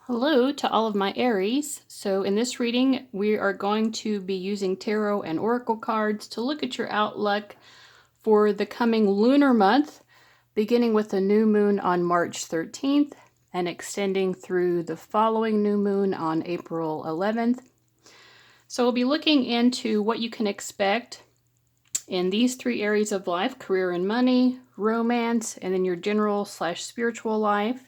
Hello to all of my Aries. So in this reading, we are going to be using tarot and oracle cards to look at your outlook for the coming lunar month, beginning with the new moon on March 13th and extending through the following new moon on April 11th. So we'll be looking into what you can expect in these three areas of life: career and money, romance, and then your general/spiritual life.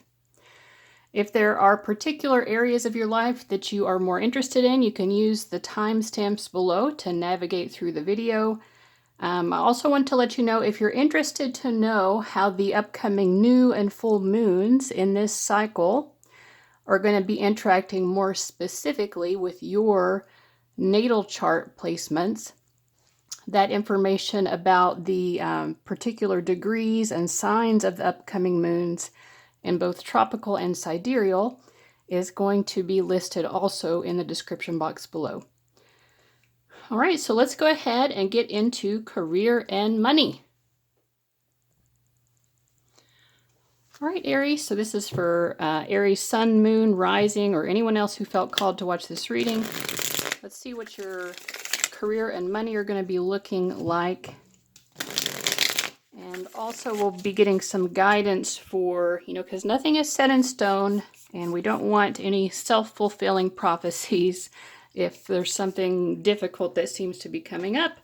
If there are particular areas of your life that you are more interested in, you can use the timestamps below to navigate through the video. I also want to let you know, if you're interested to know how the upcoming new and full moons in this cycle are going to be interacting more specifically with your natal chart placements, that information about the particular degrees and signs of the upcoming moons in both tropical and sidereal is going to be listed also in the description box below. All right, so let's go ahead and get into career and money. All right, Aries, so this is for Aries sun, moon, rising, or anyone else who felt called to watch this reading. Let's see what your career and money are going to be looking like. And also we'll be getting some guidance for, because nothing is set in stone, and we don't want any self-fulfilling prophecies. If there's something difficult that seems to be coming up,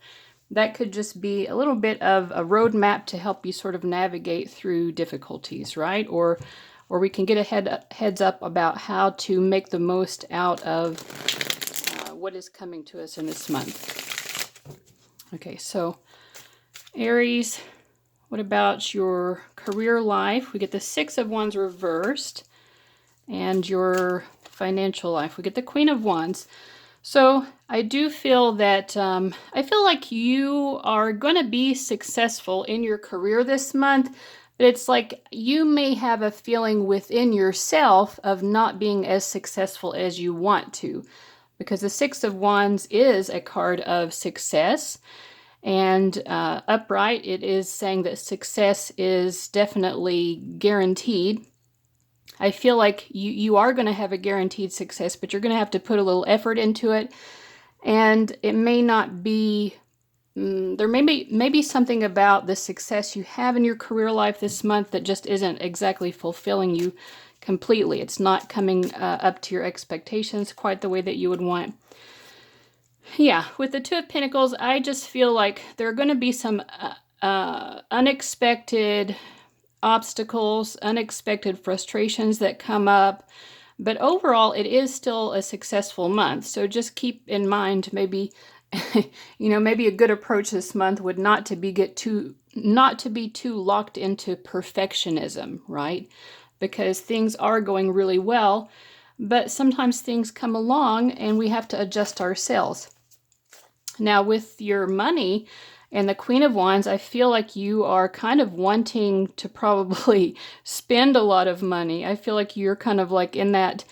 that could just be a little bit of a roadmap to help you sort of navigate through difficulties, right? Or we can get a heads up about how to make the most out of what is coming to us in this month. Okay, so Aries, what about your career life? We get the Six of Wands reversed. And your financial life, we get the Queen of Wands. So I do feel that, I feel like you are going to be successful in your career this month, but it's like you may have a feeling within yourself of not being as successful as you want to, because the Six of Wands is a card of success. And upright, it is saying that success is definitely guaranteed. I feel like you are going to have a guaranteed success, but you're going to have to put a little effort into it. And it may not be, there may be something about the success you have in your career life this month that just isn't exactly fulfilling you completely. It's not coming up to your expectations quite the way that you would want. Yeah, with the Two of Pentacles, I just feel like there are going to be some unexpected obstacles, unexpected frustrations that come up. But overall, it is still a successful month. So just keep in mind, maybe, maybe a good approach this month would not to be too locked into perfectionism, right? Because things are going really well, but sometimes things come along and we have to adjust ourselves. Now, with your money and the Queen of Wands, I feel like you are kind of wanting to probably spend a lot of money. I feel like you're kind of like in that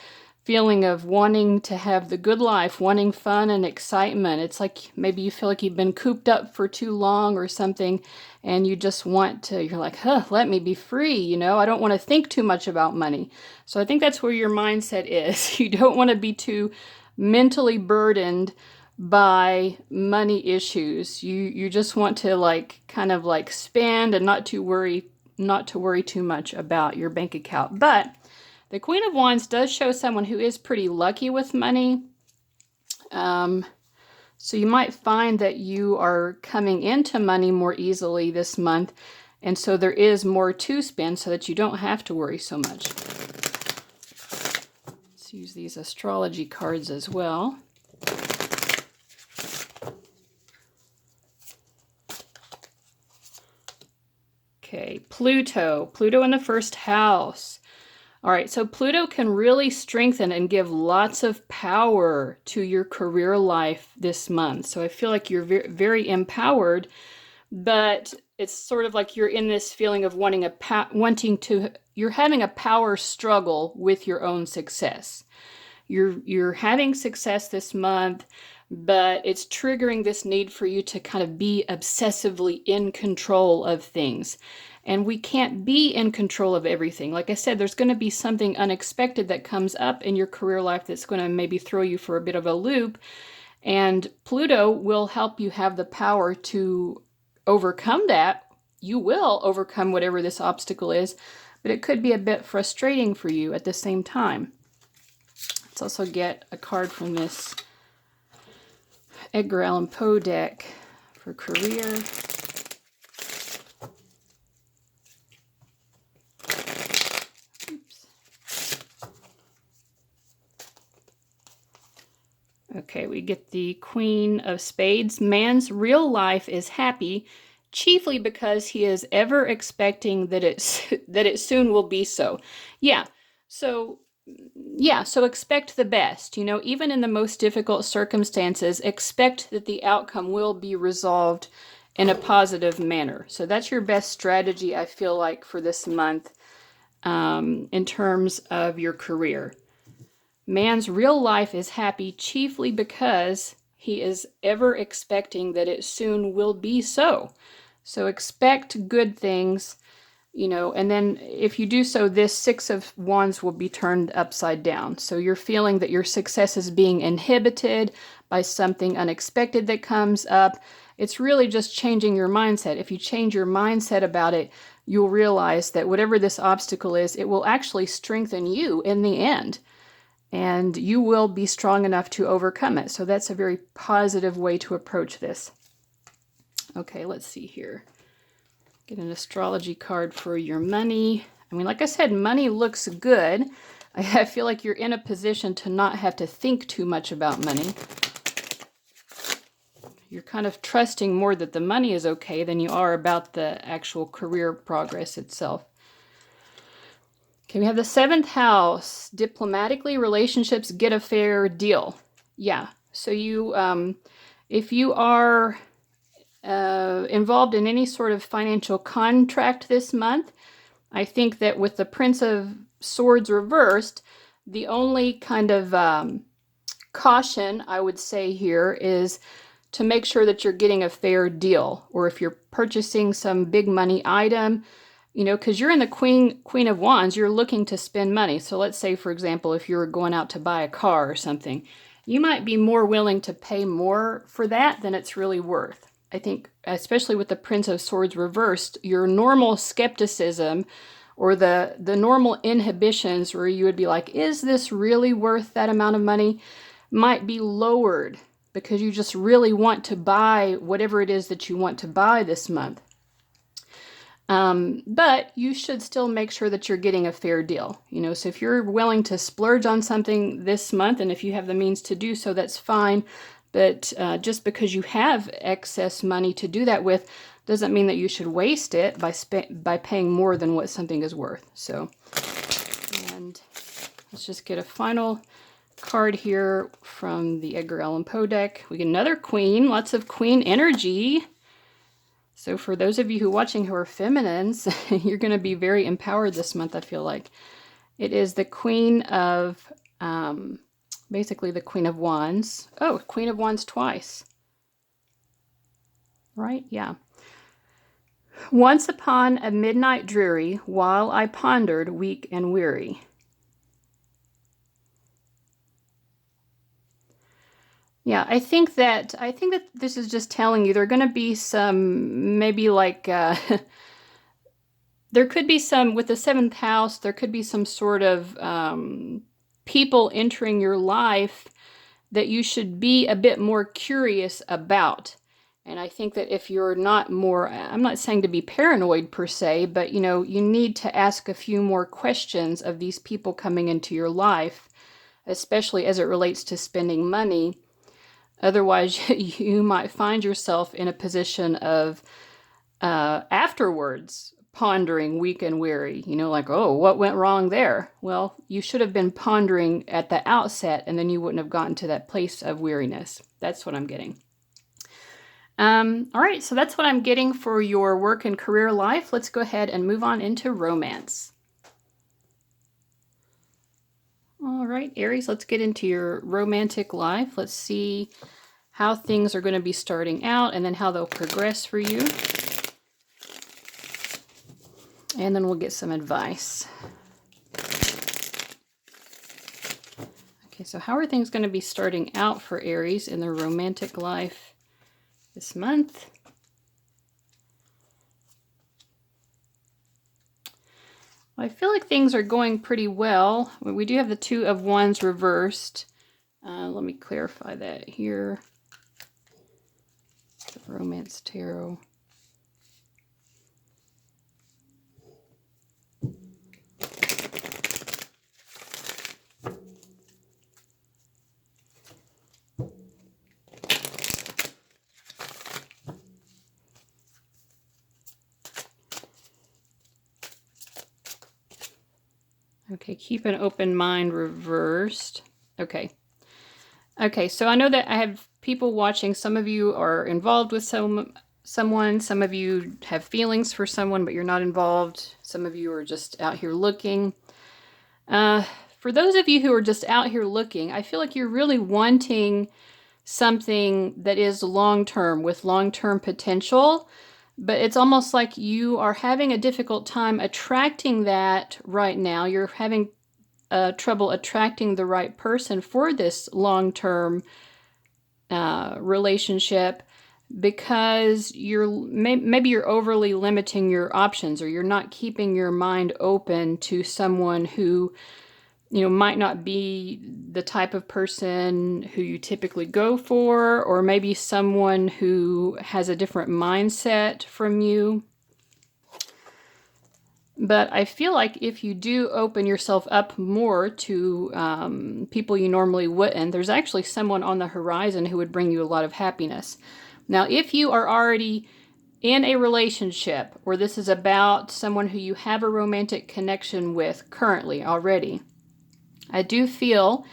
feeling of wanting to have the good life, wanting fun and excitement. It's like maybe you feel like you've been cooped up for too long or something, and you just want to, you're like, let me be free, I don't want to think too much about money. So I think that's where your mindset is. You don't want to be too mentally burdened by money issues. You just want to kind of spend and not to worry too much about your bank account. But the Queen of Wands does show someone who is pretty lucky with money. So you might find that you are coming into money more easily this month, and so there is more to spend so that you don't have to worry so much. Let's use these astrology cards as well. Okay, Pluto in the first house. All right, so Pluto can really strengthen and give lots of power to your career life this month. So I feel like you're very empowered, but it's sort of like you're in this feeling of you're having a power struggle with your own success. You're having success this month, but it's triggering this need for you to kind of be obsessively in control of things. And we can't be in control of everything. Like I said, there's going to be something unexpected that comes up in your career life that's going to maybe throw you for a bit of a loop. And Pluto will help you have the power to overcome that. You will overcome whatever this obstacle is, but it could be a bit frustrating for you at the same time. Let's also get a card from this Edgar Allan Poe deck for career. Oops. Okay, we get the Queen of Spades. Man's real life is happy, chiefly because he is ever expecting that it soon will be so. So expect the best. You know, even in the most difficult circumstances, expect that the outcome will be resolved in a positive manner. So that's your best strategy, I feel like, for this month in terms of your career. Man's real life is happy chiefly because he is ever expecting that it soon will be so. So expect good things, you know, and then if you do so, this Six of Wands will be turned upside down. So you're feeling that your success is being inhibited by something unexpected that comes up. It's really just changing your mindset. If you change your mindset about it, you'll realize that whatever this obstacle is, it will actually strengthen you in the end. And you will be strong enough to overcome it. So that's a very positive way to approach this. Okay, let's see here. Get an astrology card for your money. I mean, like I said, money looks good. I feel like you're in a position to not have to think too much about money. You're kind of trusting more that the money is okay than you are about the actual career progress itself. Okay, we have the 7th house. Diplomatically, relationships get a fair deal. Yeah, so you, if you are involved in any sort of financial contract this month, I think that with the Prince of Swords reversed, the only kind of caution I would say here is to make sure that you're getting a fair deal, or if you're purchasing some big money item, you know, because you're in the Queen of Wands, you're looking to spend money. So let's say, for example, if you're going out to buy a car or something, you might be more willing to pay more for that than it's really worth. I think, especially with the Prince of Swords reversed, your normal skepticism or the normal inhibitions where you would be like, is this really worth that amount of money, might be lowered because you just really want to buy whatever it is that you want to buy this month. But you should still make sure that you're getting a fair deal. You know, so if you're willing to splurge on something this month, and if you have the means to do so, that's fine. But just because you have excess money to do that with doesn't mean that you should waste it by paying more than what something is worth. So, and let's just get a final card here from the Edgar Allan Poe deck. We get another Queen, lots of Queen energy. So for those of you who are watching who are feminines, you're going to be very empowered this month, I feel like. It is the Queen of, basically the Queen of Wands. Oh, Queen of Wands twice. Right? Yeah. Once upon a midnight dreary, while I pondered, weak and weary. Yeah, I think that this is just telling you there are going to be some, maybe like, there could be some, with the 7th house, there could be some sort of people entering your life that you should be a bit more curious about. And I think that if you're not more, I'm not saying to be paranoid per se, but you know, you need to ask a few more questions of these people coming into your life, especially as it relates to spending money. Otherwise, you might find yourself in a position of afterwards pondering, weak and weary. You know, like, oh, what went wrong there? Well, you should have been pondering at the outset, and then you wouldn't have gotten to that place of weariness. That's what I'm getting. All right, so that's what I'm getting for your work and career life. Let's go ahead and move on into romance. All right, Aries, let's get into your romantic life. Let's see how things are going to be starting out and then how they'll progress for you. And then we'll get some advice. Okay, so how are things going to be starting out for Aries in their romantic life this month? Well, I feel like things are going pretty well. We do have the Two of Wands reversed. Let me clarify that here. The Romance Tarot. Okay, keep an open mind reversed. Okay. Okay, so I know that I have people watching. Some of you are involved with someone. Some of you have feelings for someone, but you're not involved. Some of you are just out here looking. For those of you who are just out here looking, I feel like you're really wanting something that is long-term, with long-term potential. But it's almost like you are having a difficult time attracting that right now. You're having trouble attracting the right person for this long-term relationship because maybe you're overly limiting your options, or you're not keeping your mind open to someone who, you know, might not be the type of person who you typically go for, or maybe someone who has a different mindset from you. But I feel like if you do open yourself up more to people you normally wouldn't, there's actually someone on the horizon who would bring you a lot of happiness. Now, if you are already in a relationship, or this is about someone who you have a romantic connection with currently already, I do feel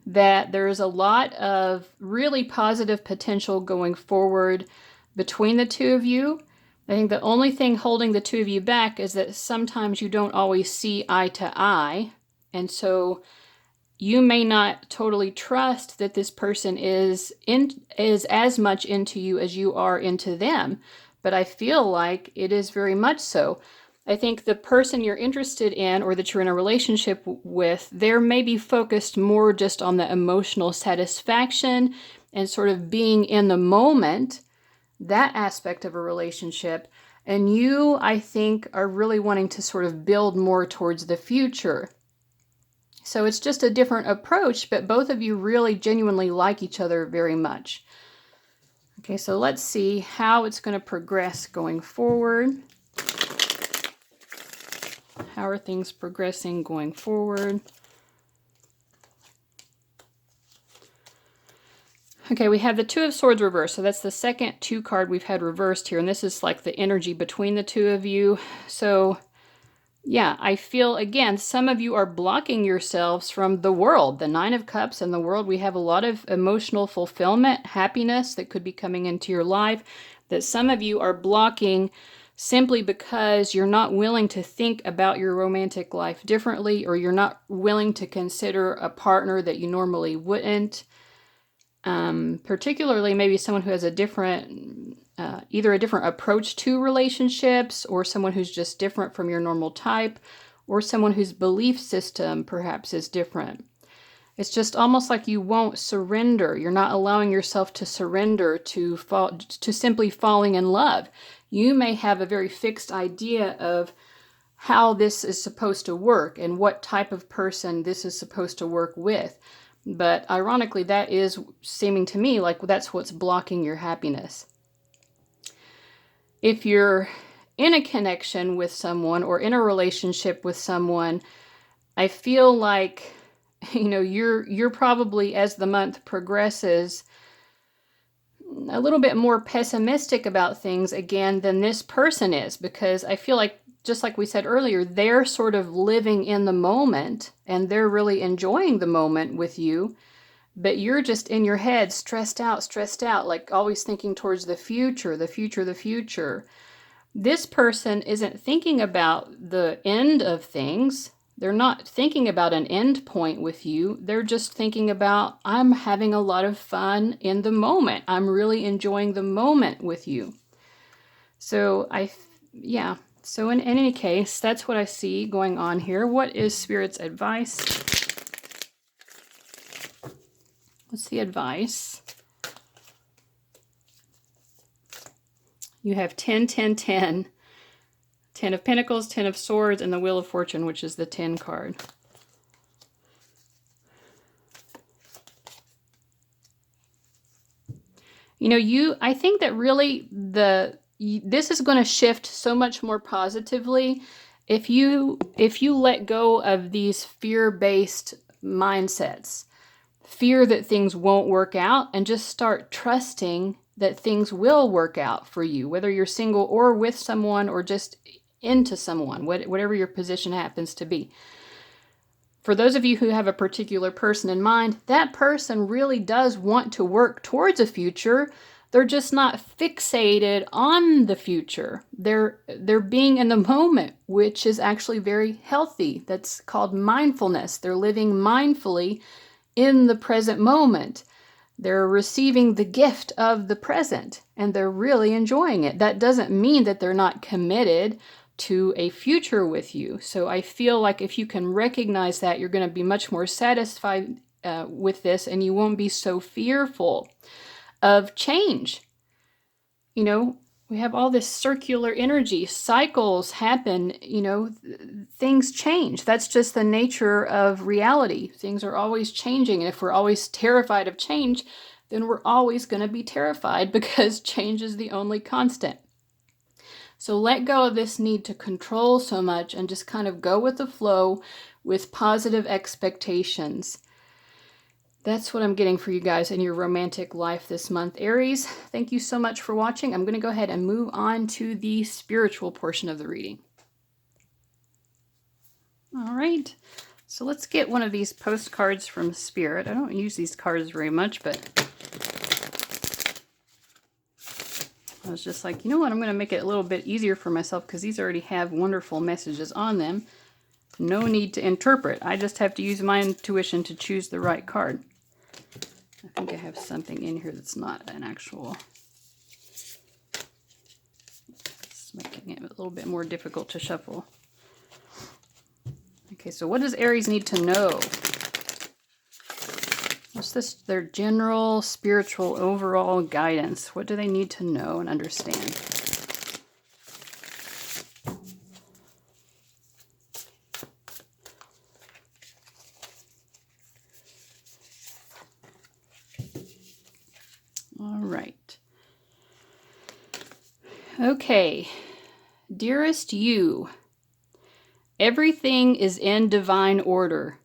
that there's a lot of really positive potential going forward between the two of you. I think the only thing holding the two of you back is that sometimes you don't always see eye to eye. And so you may not totally trust that this person is as much into you as you are into them. But I feel like it is very much so. I think the person you're interested in, or that you're in a relationship with, they're maybe focused more just on the emotional satisfaction and sort of being in the moment, that aspect of a relationship. And you, I think, are really wanting to sort of build more towards the future. So it's just a different approach, but both of you really genuinely like each other very much. Okay, so let's see how it's going to progress going forward. How are things progressing going forward? Okay, we have the Two of Swords reversed. So that's the second two card we've had reversed here. And this is like the energy between the two of you. So yeah, I feel, again, some of you are blocking yourselves from the world. The Nine of Cups and the world, we have a lot of emotional fulfillment, happiness that could be coming into your life, that some of you are blocking simply because you're not willing to think about your romantic life differently, or you're not willing to consider a partner that you normally wouldn't. Particularly maybe someone who has a different, either a different approach to relationships, or someone who's just different from your normal type, or someone whose belief system perhaps is different. It's just almost like you won't surrender. You're not allowing yourself to surrender to simply falling in love. You may have a very fixed idea of how this is supposed to work and what type of person this is supposed to work with. But ironically, that is seeming to me like that's what's blocking your happiness. If you're in a connection with someone or in a relationship with someone, I feel like, you know, you're probably, as the month progresses, a little bit more pessimistic about things again than this person is, because I feel like, just like we said earlier, they're sort of living in the moment and they're really enjoying the moment with you, but you're just in your head stressed out, like always thinking towards the future, the future, the future. This person isn't thinking about the end of things. They're not thinking about an end point with you. They're just thinking about, I'm having a lot of fun in the moment. I'm really enjoying the moment with you. So yeah, So in any case, that's what I see going on here. What is Spirit's advice? What's the advice? You have 10, 10, 10. 10 of Pentacles, 10 of Swords, and the Wheel of Fortune, which is the 10 card. You know, I think that really this is going to shift so much more positively if you let go of these fear-based mindsets. Fear that things won't work out, and just start trusting that things will work out for you, whether you're single or with someone or just into someone, whatever your position happens to be. For those of you who have a particular person in mind, that person really does want to work towards a future. They're just not fixated on the future. They're being in the moment, which is actually very healthy. That's called mindfulness. They're living mindfully in the present moment. They're receiving the gift of the present, and they're really enjoying it. That doesn't mean that they're not committed to a future with you. So I feel like if you can recognize that, you're going to be much more satisfied with this, and you won't be so fearful of change. You know, we have all this circular energy. Cycles happen, you know, things change. That's just the nature of reality. Things are always changing. And if we're always terrified of change, then we're always going to be terrified, because change is the only constant. So let go of this need to control so much and just kind of go with the flow with positive expectations. That's what I'm getting for you guys in your romantic life this month. Aries, thank you so much for watching. I'm going to go ahead and move on to the spiritual portion of the reading. All right. So let's get one of these postcards from Spirit. I don't use these cards very much, but I was just like, you know what? I'm going to make it a little bit easier for myself, because these already have wonderful messages on them. No need to interpret. I just have to use my intuition to choose the right card. I think I have something in here that's not an actual... It's making it a little bit more difficult to shuffle. Okay, so what does Aries need to know? What's this? Their general, spiritual, overall guidance. What do they need to know and understand? All right. Okay. Dearest you, everything is in divine order.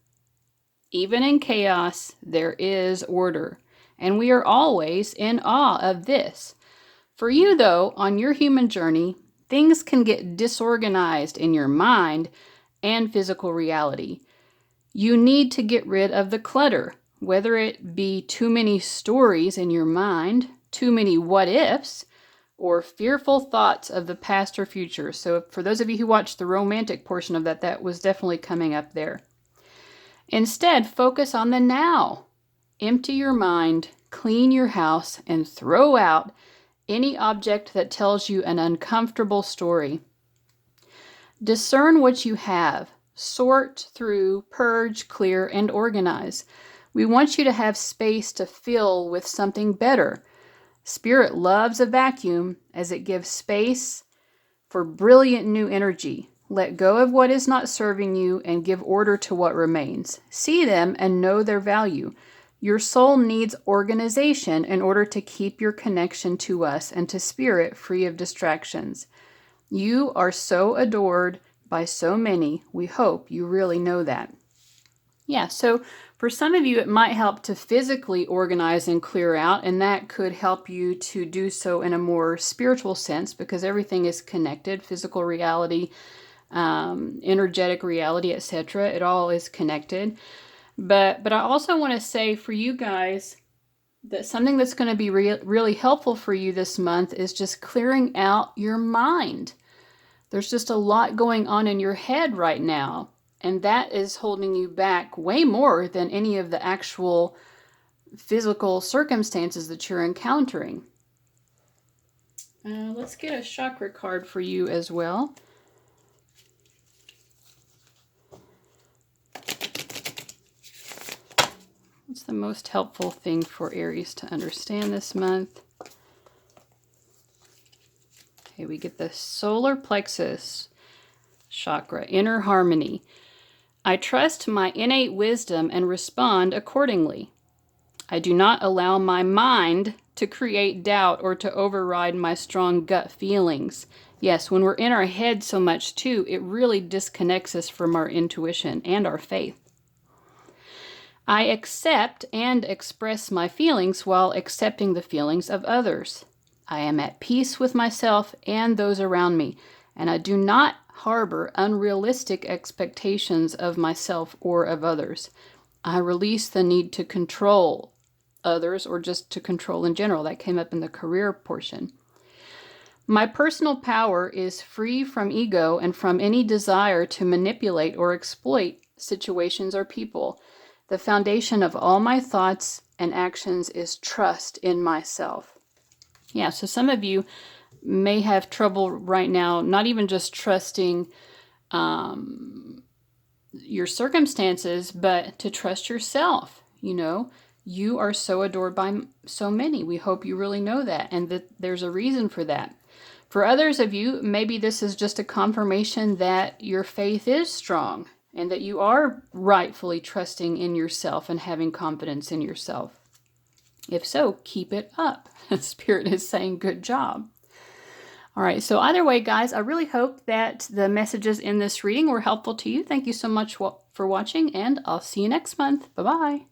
Even in chaos, there is order, and we are always in awe of this. For you, though, on your human journey, things can get disorganized in your mind and physical reality. You need to get rid of the clutter, whether it be too many stories in your mind, too many what-ifs, or fearful thoughts of the past or future. So for those of you who watched the romantic portion of that, that was definitely coming up there. Instead, focus on the now. Empty your mind, clean your house, and throw out any object that tells you an uncomfortable story. Discern what you have. Sort through, purge, clear, and organize. We want you to have space to fill with something better. Spirit loves a vacuum, as it gives space for brilliant new energy. Let go of what is not serving you and give order to what remains. See them and know their value. Your soul needs organization in order to keep your connection to us and to Spirit free of distractions. You are so adored by so many. We hope you really know that. Yeah, so for some of you, it might help to physically organize and clear out, and that could help you to do so in a more spiritual sense, because everything is connected. Physical reality, energetic reality, etc. It all is connected. But I also want to say for you guys that something that's going to be really helpful for you this month is just clearing out your mind. There's just a lot going on in your head right now, and that is holding you back way more than any of the actual physical circumstances that you're encountering. Let's get a chakra card for you as well. What's the most helpful thing for Aries to understand this month? Okay, we get the solar plexus chakra, inner harmony. I trust my innate wisdom and respond accordingly. I do not allow my mind to create doubt or to override my strong gut feelings. Yes, when we're in our head so much too, it really disconnects us from our intuition and our faith. I accept and express my feelings while accepting the feelings of others. I am at peace with myself and those around me, and I do not harbor unrealistic expectations of myself or of others. I release the need to control others or just to control in general. That came up in the career portion. My personal power is free from ego and from any desire to manipulate or exploit situations or people. The foundation of all my thoughts and actions is trust in myself. Yeah, so some of you may have trouble right now, not even just trusting your circumstances, but to trust yourself. You know, you are so adored by so many. We hope you really know that, and that there's a reason for that. For others of you, maybe this is just a confirmation that your faith is strong and that you are rightfully trusting in yourself and having confidence in yourself. If so, keep it up. Spirit is saying good job. All right, so either way, guys, I really hope that the messages in this reading were helpful to you. Thank you so much for watching, and I'll see you next month. Bye-bye.